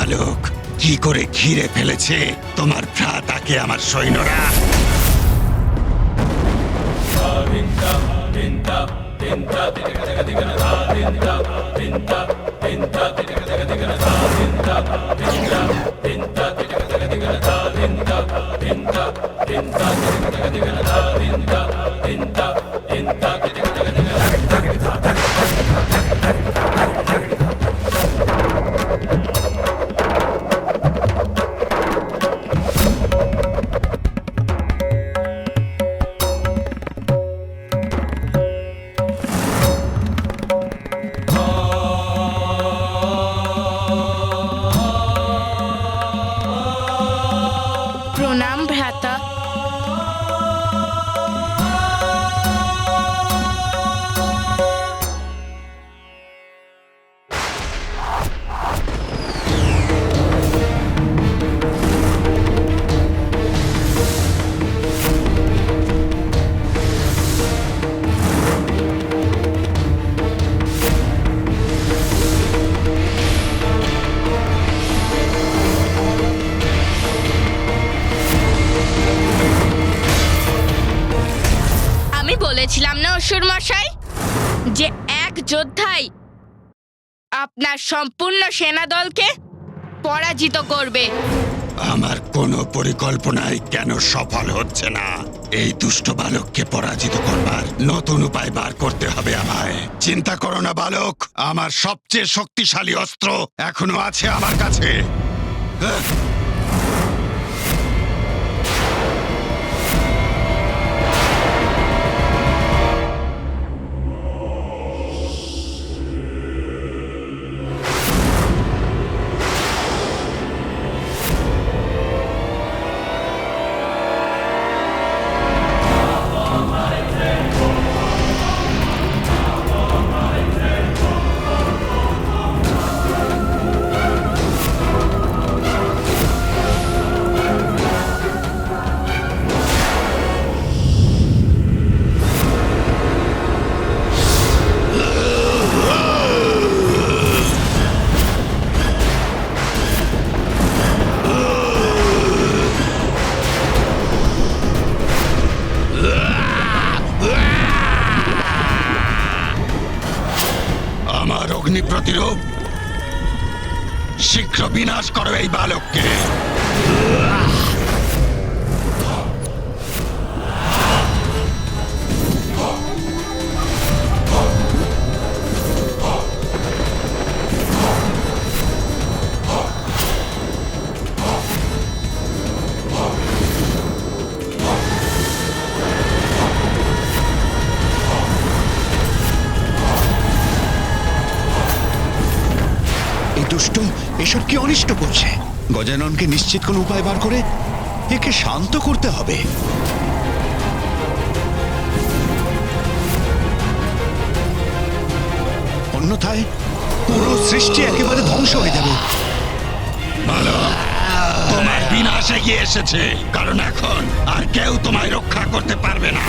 বালক কি করে ঘিরে ফেলেছে তোমার ভ্রাতাকে আমার সৈন্যরা। প্রণাম ভ্রাতা। আমি বলেছিলাম না অসুর মশাই যে এক যোদ্ধাই আপনার সম্পূর্ণ সেনাদলকে পরাজিত করবে। আমার কোনো পরিকল্পনাই কেন সফল হচ্ছে না? এই দুষ্ট বালককে পরাজিত করবার নতুন উপায় বার করতে হবে আমায়। চিন্তা করো না বালক, আমার সবচেয়ে শক্তিশালী অস্ত্র এখনো আছে আমার কাছে। আমার অগ্নি প্রতিরূপ, শীঘ্র বিনাশ করো এই বালককে। দুষ্ট এসব কি অনিষ্ট করছে? গজাননকে নিশ্চিত কোন উপায় বার করে একে শান্ত করতে হবে। অন্যথায় পুরো সৃষ্টি একেবারে ধ্বংস হয়ে যাবে। বালক, তোমার বিনাশ এগিয়ে এসেছে, কারণ এখন আর কেউ তোমায় রক্ষা করতে পারবে না।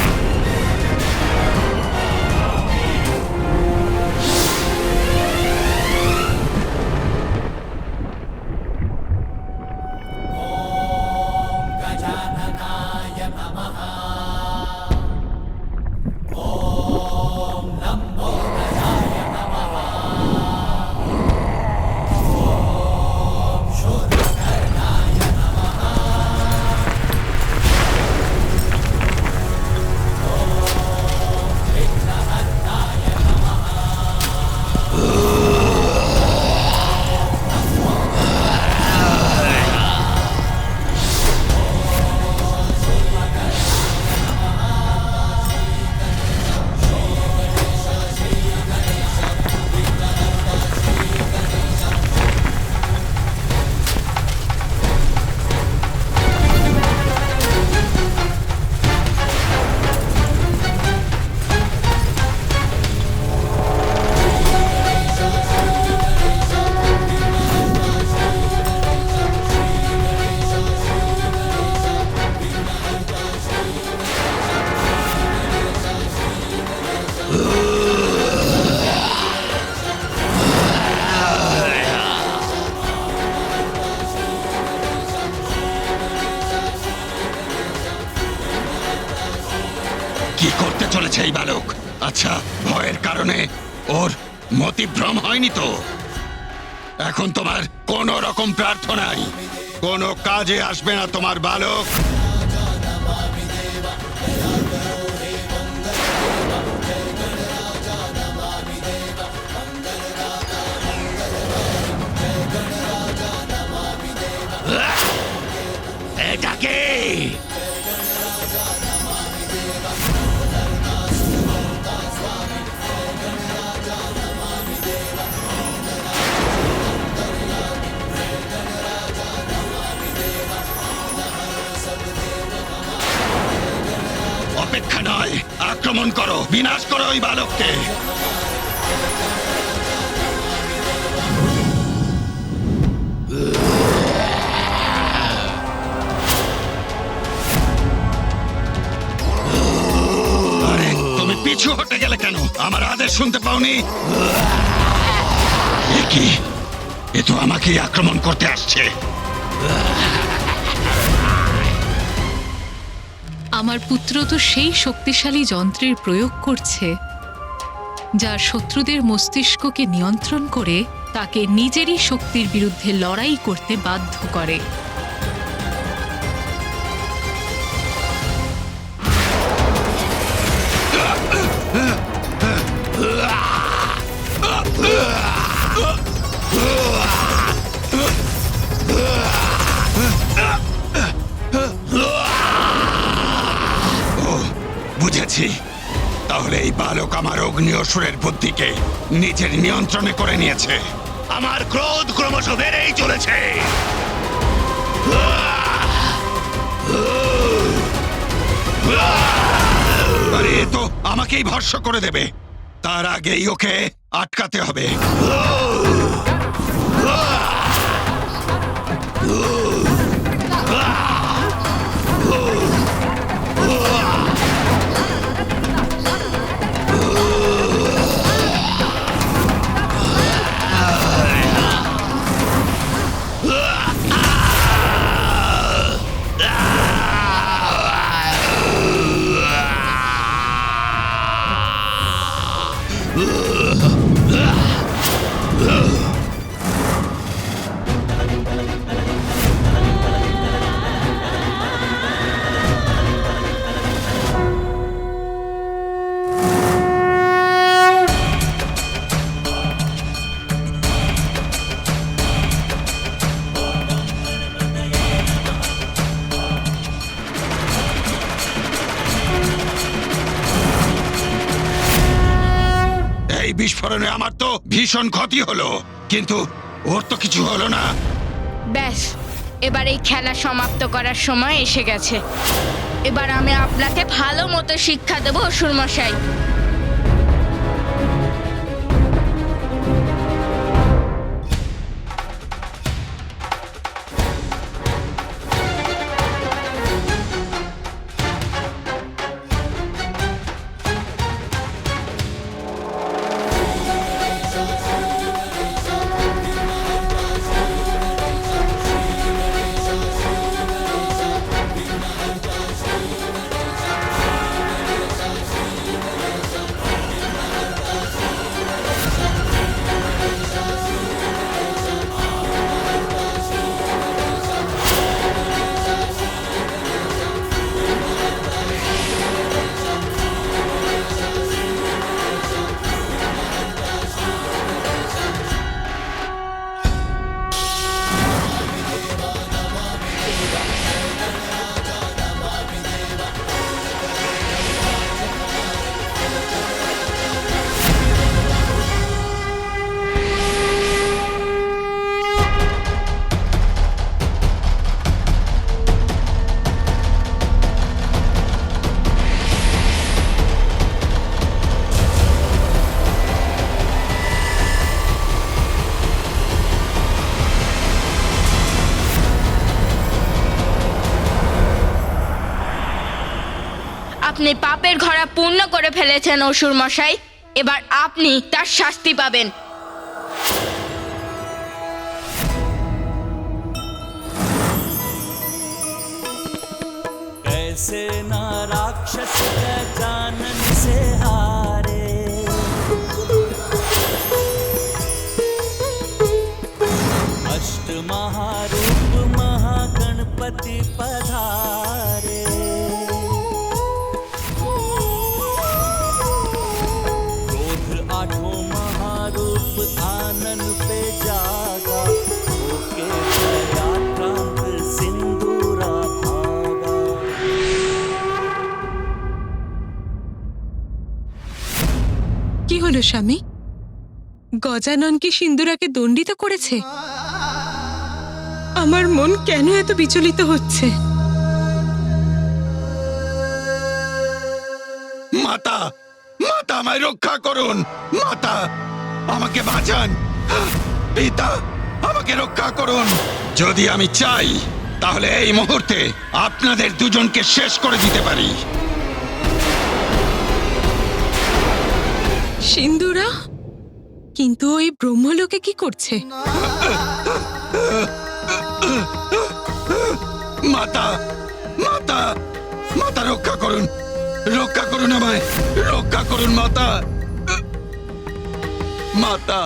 বালক। আচ্ছা, ভয়ের কারণে ওর মতিভ্রম হয়নি তো? এখন তোমার কোনো রকম প্রার্থনাই কোনো কাজে আসবে না তোমার বালক। এটাকে অপেক্ষা নয়, আক্রমণ করো, বিনাশ করো ওই বালককে। আরে তুমি পিছু হটে গেলে কেন? আমার আদেশ শুনতে পাওনি? এ কি? এ তো আমাকেই আক্রমণ করতে আসছে। আমার পুত্র তো সেই শক্তিশালী যন্ত্রের প্রয়োগ করছে যা শত্রুদের মস্তিষ্ককে নিয়ন্ত্রণ করে তাকে নিজেরই শক্তির বিরুদ্ধে লড়াই করতে বাধ্য করে। বুঝেছি, তাহলে এই বালক আমার অগ্নি অসুরের বুদ্ধিকে নিজের নিয়ন্ত্রণে করে নিয়েছে। আমার ক্রোধ ক্রমশ বেড়েই চলেছে। আরে এ তো আমাকেই ভস্ম করে দেবে। তার আগেই ওকে আটকাতে হবে। এই বিস্ফোরণে আমার তো ভীষণ ক্ষতি হলো, কিন্তু ওর তো কিছু হলো না। ব্যাস, এবার এই খেলা সমাপ্ত করার সময় এসে গেছে। এবার আমি আপনাকে ভালো মতো শিক্ষা দেব অসুর মশাই। আপনি পাপের ঘোড়া পূর্ণ করে ফেলেছেন অসুর মশাই। এবার আপনি তার শাস্তি পাবেন। कैसे ना राक्षस गजानन से पति पधारे। क्रोध आठों महारूप आनन पे जागा, होके दयाक्रांत सिंदूरा भागा। কি হলো স্বামী? গজানন কি সিন্দুরাকে দণ্ডিত করেছে? আমার মন কেন এত বিচলিত হচ্ছে? মাতা, মাতা আমায় রক্ষা করুন। মাতা আমাকে বাঁচান। পিতা আমাকে রক্ষা করুন। যদি আমি চাই তাহলে এই মুহূর্তে আপনাদের দুজনকে শেষ করে দিতে পারি। সিন্দুরা কিন্তু ওই ব্রহ্মলোকে কি করছে? মাতা, মাতা, মাতা রক্ষা করুন, রক্ষা করুন আমায়, রক্ষা করুন মাতা। মাতা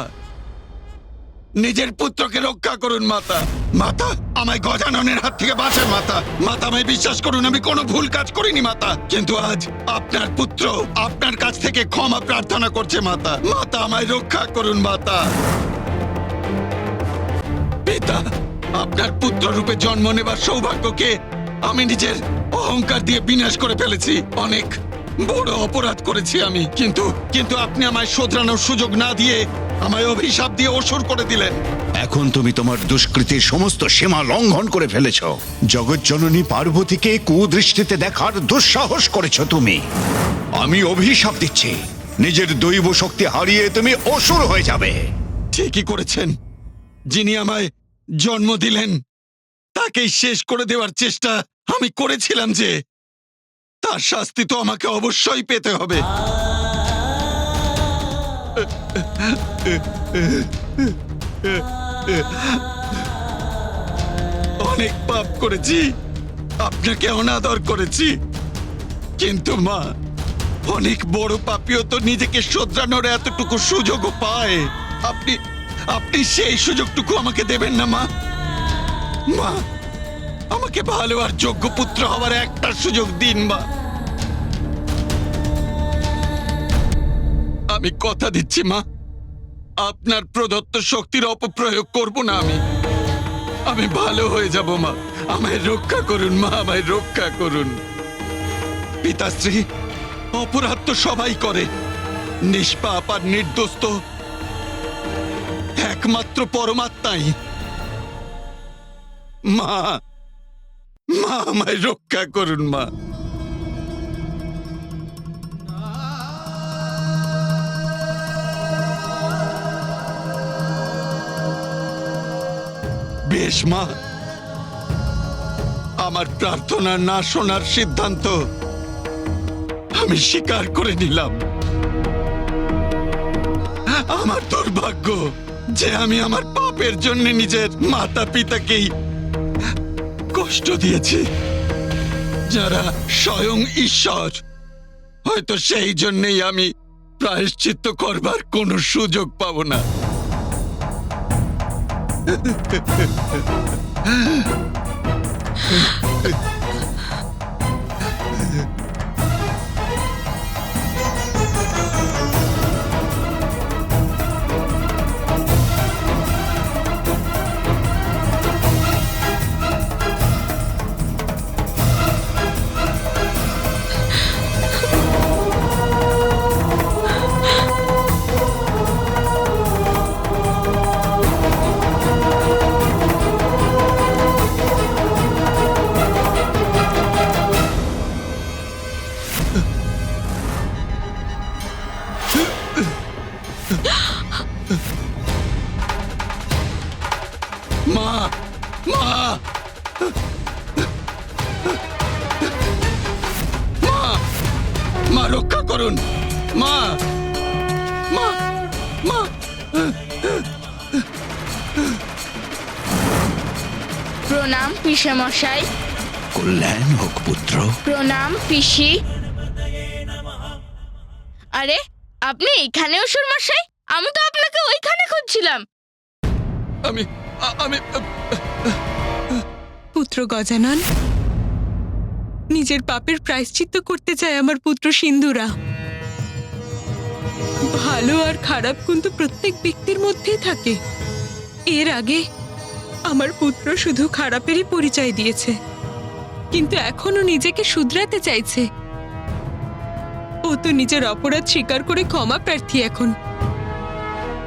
নিজের পুত্রকে রক্ষা করুন মাতা। মাতা আমায় গজাননের হাত থেকে বাঁচান মাতা। মাতা আমায় বিশ্বাস করুন, আমি কোনো ভুল কাজ করিনি মাতা। কিন্তু আজ আপনার পুত্র আপনার কাছ থেকে ক্ষমা প্রার্থনা করছে মাতা। মাতা আমায় রক্ষা করুন মাতা। পিতা, আপনার পুত্র রূপে জন্ম নেবার সৌভাগ্যকে আমি নিজের অহংকার দিয়ে বিনাশ করে ফেলেছি। অনেক বড় অপরাধ করেছি আমি, কিন্তু আপনি আমায় শোধরানোর সুযোগ না দিয়ে আমায় অভিশাপ দিয়ে অসুর করে দিলেন। এখন তুমি তোমার দুষ্কৃতির সমস্ত সীমা লঙ্ঘন করে ফেলেছ। জগৎজননী পার্বতীকে কুদৃষ্টিতে দেখার দুঃসাহস করেছ তুমি। আমি অভিশাপ দিচ্ছি, নিজের দৈব শক্তি হারিয়ে তুমি অসুর হয়ে যাবে। ঠিকই করেছেন। যিনি আমায় জন্ম দিলেন তাকেই শেষ করে দেওয়ার চেষ্টা আমি করেছিলাম, যে তার শাস্তি তো আমাকে অবশ্যই পেতে হবে। অনেক পাপ করেছি, আপনাকে অনাদর করেছি, কিন্তু মা, অনেক বড় পাপীও তো নিজেকে শোধরানোর এতটুকু সুযোগও পায়। আপনি সেই সুযোগটুকু আমাকে দেবেন না মা? মা, আমাকে ভালো আর যোগ্য পুত্র হওয়ার একটা সুযোগ দিন মা। আমি কথা দিচ্ছি মা, আপনার প্রদত্ত শক্তির অপপ্রয়োগ করব না আমি ভালো হয়ে যাব মা। আমায় রক্ষা করুন মা, আমায় রক্ষা করুন। পিতাশ্রী, অপরাধ তো সবাই করে, নিষ্পাপ আর নির্দোষ তো একমাত্র পরমাত্মাই। মা, মা আমায় রক্ষা করুন মা। বেশ মা, আমার প্রার্থনা না শোনার সিদ্ধান্ত আমি স্বীকার করে নিলাম। আমার দুর্ভাগ্য যে আমি আমার পাপের জন্য নিজের মাতা পিতাকেই কষ্ট দিয়েছি, যারা স্বয়ং ঈশ্বর। হয়তো সেই জন্যই আমি প্রায়শ্চিত্ত করবার কোনো সুযোগ পাব না। মা, মা, মা, মা রক্ষা করুন মা, মা, মা। প্রণাম পিসে মশাই। কল্যাণ হোক পুত্র। প্রণাম পিসি। আরে, আপনি এখানে অসুর মশাই? আমি তো আপনাকে ওইখানে খুঁজছিলাম। আমি আমি পুত্র গজানন, নিজের পাপের প্রায়শ্চিত্ত করতে চায় আমার পুত্র সিন্ধুরা। ভালো আর খারাপ কিন্তু প্রত্যেক ব্যক্তির মধ্যেই থাকে। এর আগে আমার পুত্র শুধু খারাপেরই পরিচয় দিয়েছে, কিন্তু এখনো নিজেকে শুধরাতে চাইছে। ও তো নিজের অপরাধ স্বীকার করে ক্ষমা প্রার্থী এখন।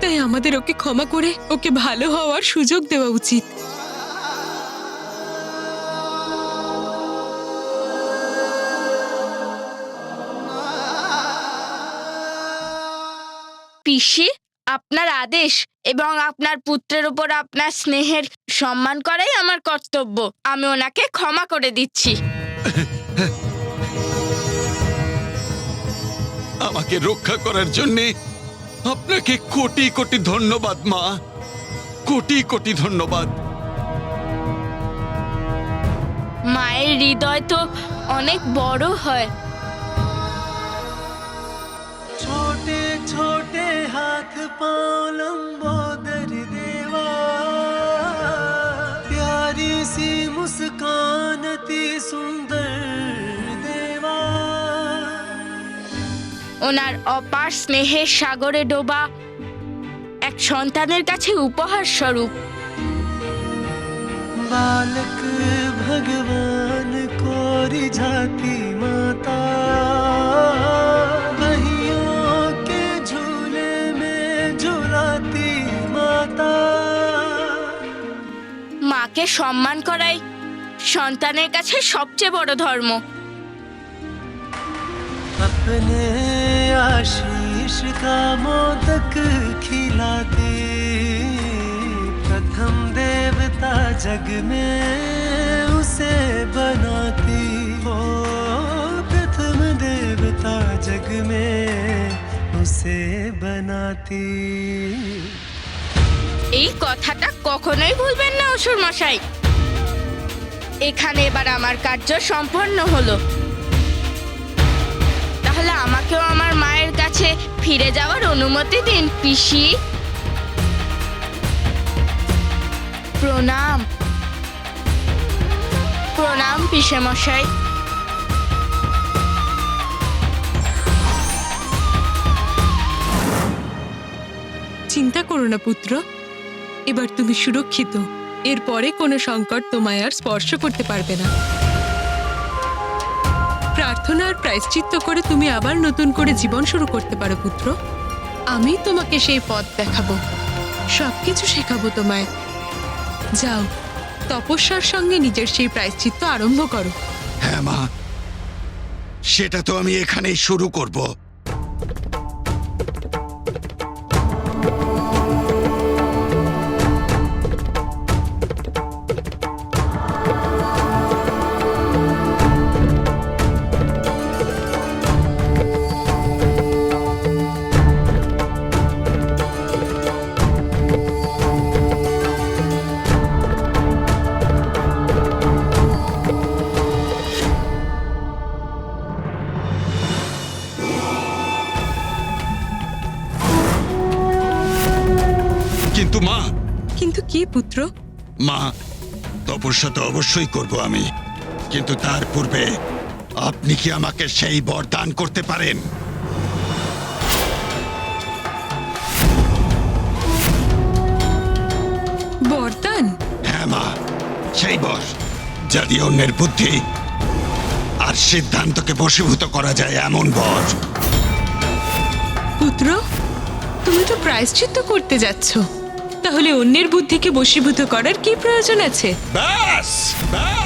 তাই আমাদের ওকে ক্ষমা করে ওকে ভালো হওয়ার সুযোগ দেওয়া উচিত। পিসি, আপনার আদেশ এবং আপনার পুত্রের উপর আপনার স্নেহের সম্মান করাই আমার কর্তব্য। আমি ওনাকে ক্ষমা করে দিচ্ছি। আমাকে রক্ষা করার জন্য আপনাকে কোটি কোটি ধন্যবাদ মা, কোটি কোটি ধন্যবাদ। মায়ের হৃদয় তো অনেক বড় হয়। छोटे छोटे हाथ पाँव लंबोदर देवा, प्यारी सी मुस्कान अति सुंदर देवा। ওনার অপার স্নেহের সাগরে ডোবা এক সন্তানের কাছে উপহার স্বরূপ। बालक भगवान को रिझाती माता, बहियों के झूले में झुलाती माता। মাকে সম্মান করাই সন্তানের কাছে সবচেয়ে বড় ধর্ম। अपने आशीष का मोदक खिलाती, प्रथम देवता जग में उसे बनाती। ओ प्रथम देवता जग में उसे बनाती। এই কথাটা কখনোই ভুলবেন না অসুর মশাই। এখানে এবার আমার কার্য সম্পন্ন হলো। তাহলে আমাকেও আমার মায়ের কাছে ফিরে যাওয়ার অনুমতি দিন পিসি। প্রণাম প্রণাম পিসে মশাই। চিন্তা করো না পুত্র, এবার তুমি সুরক্ষিত। এরপরে কোনো সংকট তোমায় আর স্পর্শ করতে পারবে না। প্রার্থনা আর প্রায়শ্চিত্ত করে তুমি আবার নতুন করে জীবন শুরু করতে পারো পুত্র। আমি তোমাকে সেই পথ দেখাবো, সবকিছু শেখাবো তোমায়। যাও, তপস্যার সঙ্গে নিজের সেই প্রায়শ্চিত্ত আরম্ভ করো। হ্যাঁ মা, সেটা তো আমি এখানেই শুরু করব। কিন্তু মা, কিন্তু কি পুত্র? মা, তপস্যা তো অবশ্যই করব আমি, কিন্তু তার পূর্বে আপনি কি আমাকে সেই বর দান করতে পারেন? বরদান? হ্যাঁ মা, সেই বর যা দিয়ে অন্যের বুদ্ধি আর সিদ্ধান্তকে বশীভূত করা যায়, এমন বর। পুত্র, তুমি তো প্রায়শ্চিত্ত করতে যাচ্ছ, তাহলে অন্যের বুদ্ধিকে বশীভূত করার কি প্রয়োজন আছে? ব্যাস ব্যাস,